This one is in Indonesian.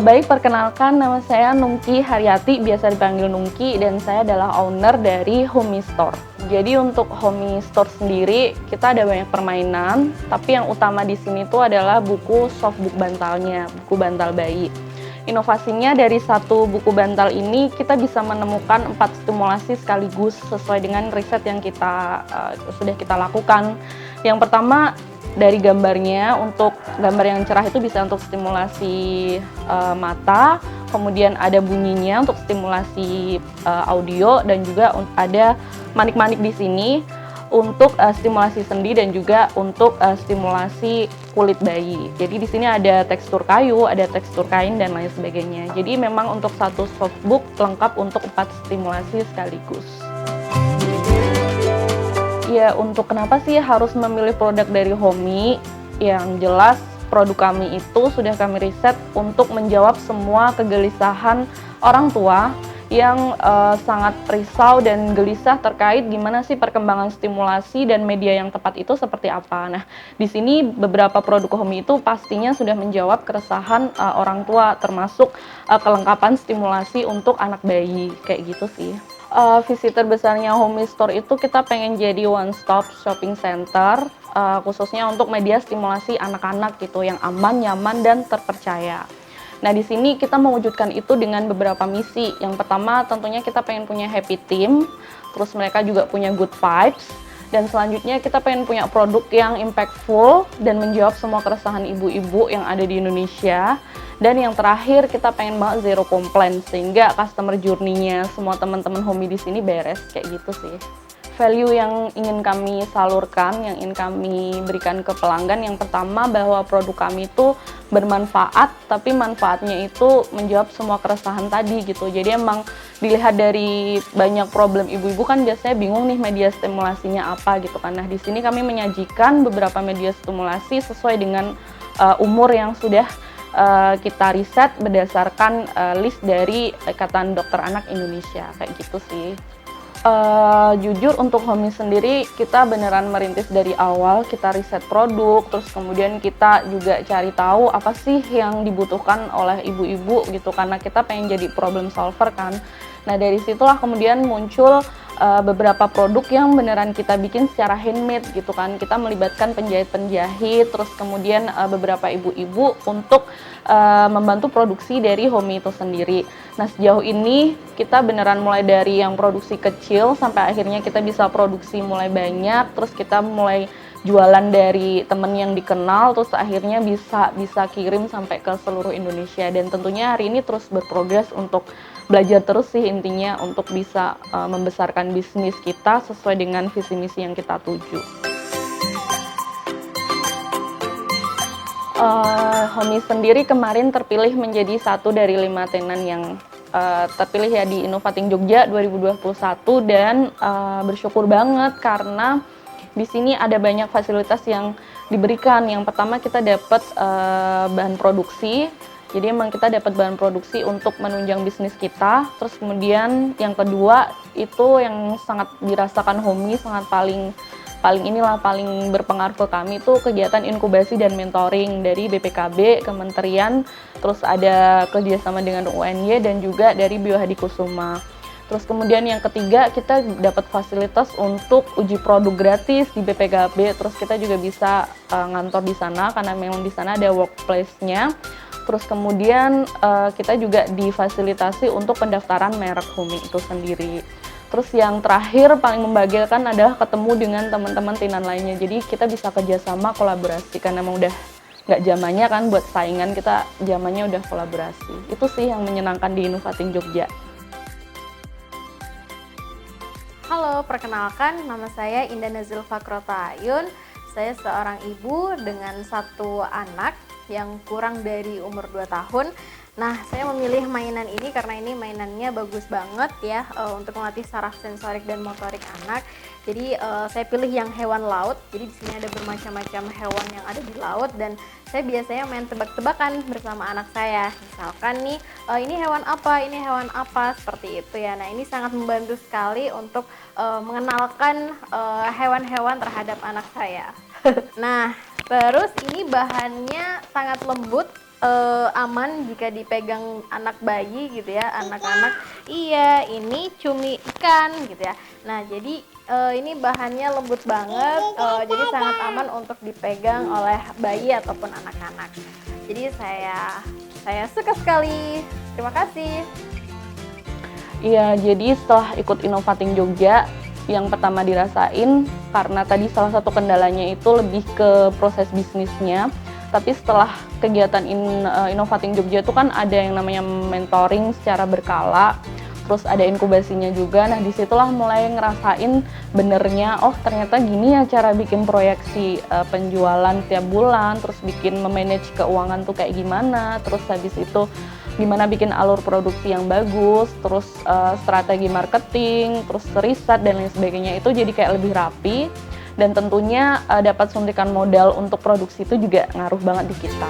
Baik, perkenalkan nama saya Nungki Haryati, biasa dipanggil Nungki, dan saya adalah owner dari Homey Store. Jadi untuk Homey Store sendiri, kita ada banyak permainan, tapi yang utama di sini tuh adalah buku softbook bantalnya, buku bantal bayi. Inovasinya dari satu buku bantal ini, kita bisa menemukan 4 stimulasi sekaligus sesuai dengan riset yang sudah kita lakukan. Yang pertama, dari gambarnya, untuk gambar yang cerah itu bisa untuk stimulasi mata, kemudian ada bunyinya untuk stimulasi audio, dan juga ada manik-manik di sini untuk stimulasi sendi dan juga untuk stimulasi kulit bayi. Jadi di sini ada tekstur kayu, ada tekstur kain dan lain sebagainya. Jadi memang untuk satu softbook lengkap untuk 4 stimulasi sekaligus. Ya, untuk kenapa sih harus memilih produk dari Homey? Yang jelas produk kami itu sudah kami riset untuk menjawab semua kegelisahan orang tua yang sangat risau dan gelisah terkait gimana sih perkembangan stimulasi dan media yang tepat itu seperti apa. Nah, di sini beberapa produk Homey itu pastinya sudah menjawab keresahan orang tua, termasuk kelengkapan stimulasi untuk anak bayi, kayak gitu sih. Visi terbesarnya Homey Store itu kita pengen jadi one stop shopping center, khususnya untuk media stimulasi anak-anak gitu yang aman, nyaman, dan terpercaya. Nah, di sini kita mewujudkan itu dengan beberapa misi. Yang pertama tentunya kita pengen punya happy team, terus mereka juga punya good vibes, dan selanjutnya kita pengen punya produk yang impactful dan menjawab semua keresahan ibu-ibu yang ada di Indonesia. Dan yang terakhir, kita pengen banget zero complaint, sehingga customer journey-nya semua teman-teman Homey di sini beres, kayak gitu sih. Value yang ingin kami salurkan, yang ingin kami berikan ke pelanggan, yang pertama bahwa produk kami itu bermanfaat, tapi manfaatnya itu menjawab semua keresahan tadi gitu. Jadi emang dilihat dari banyak problem ibu-ibu kan biasanya bingung nih media stimulasinya apa gitu kan. Nah, di sini kami menyajikan beberapa media stimulasi sesuai dengan umur yang sudah kita riset berdasarkan list dari Ikatan Dokter Anak Indonesia, kayak gitu sih. Jujur untuk Homey sendiri kita beneran merintis dari awal, kita riset produk, terus kemudian kita juga cari tahu apa sih yang dibutuhkan oleh ibu-ibu gitu, karena kita pengen jadi problem solver kan. Nah, dari situlah kemudian muncul beberapa produk yang beneran kita bikin secara handmade gitu kan. Kita melibatkan penjahit-penjahit, terus kemudian beberapa ibu-ibu untuk membantu produksi dari Homey itu sendiri. Nah, sejauh ini kita beneran mulai dari yang produksi kecil sampai akhirnya kita bisa produksi mulai banyak, terus kita mulai jualan dari temen yang dikenal, terus akhirnya bisa kirim sampai ke seluruh Indonesia. Dan tentunya hari ini terus berprogres untuk belajar terus sih intinya untuk bisa membesarkan bisnis kita sesuai dengan visi misi yang kita tuju. Homey sendiri kemarin terpilih menjadi satu dari 5 tenan yang terpilih ya di Innovating Jogja 2021, dan bersyukur banget karena di sini ada banyak fasilitas yang diberikan. Yang pertama kita dapat bahan produksi. Jadi emang kita dapat bahan produksi untuk menunjang bisnis kita. Terus kemudian yang kedua itu yang sangat dirasakan Homey, sangat paling berpengaruh ke kami itu kegiatan inkubasi dan mentoring dari BPKB, Kementerian, terus ada kerjasama dengan UNY dan juga dari Biohadikusuma. Terus kemudian yang ketiga kita dapat fasilitas untuk uji produk gratis di BPKB, terus kita juga bisa ngantor di sana karena memang di sana ada workplace-nya. Terus kemudian kita juga difasilitasi untuk pendaftaran merek Homey itu sendiri. Terus yang terakhir paling membahagiakan adalah ketemu dengan teman-teman tenan lainnya. Jadi kita bisa kerjasama, kolaborasi, karena emang udah nggak zamannya kan buat saingan, kita zamannya udah kolaborasi. Itu sih yang menyenangkan di Innovating Jogja. Halo, perkenalkan nama saya Indah Nazil Fakrota Ayun. Saya seorang ibu dengan 1 anak yang kurang dari umur 2 tahun. Nah, saya memilih mainan ini karena ini mainannya bagus banget ya untuk melatih saraf sensorik dan motorik anak. Jadi saya pilih yang hewan laut. Jadi di sini ada bermacam-macam hewan yang ada di laut dan saya biasanya main tebak-tebakan bersama anak saya. Misalkan nih, ini hewan apa, ini hewan apa, seperti itu ya. Nah, ini sangat membantu sekali untuk mengenalkan hewan-hewan terhadap anak saya. Nah, terus ini bahannya sangat lembut, aman jika dipegang anak bayi gitu ya, anak-anak. Iya, ini cumi ikan gitu ya. Nah, jadi ini bahannya lembut banget, jadi sangat aman untuk dipegang oleh bayi ataupun anak-anak. Jadi saya suka sekali. Terima kasih. Iya, jadi setelah ikut Innovating Jogja, yang pertama dirasain karena tadi salah satu kendalanya itu lebih ke proses bisnisnya. Tapi setelah kegiatan Innovating Jogja itu kan ada yang namanya mentoring secara berkala, terus ada inkubasinya juga. Nah, disitulah mulai ngerasain benernya, oh ternyata gini ya cara bikin proyeksi penjualan tiap bulan, terus bikin memanage keuangan tuh kayak gimana, terus habis itu gimana bikin alur produksi yang bagus, terus strategi marketing, terus riset dan lain sebagainya itu jadi kayak lebih rapi. Dan tentunya dapat suntikan modal untuk produksi itu juga ngaruh banget di kita.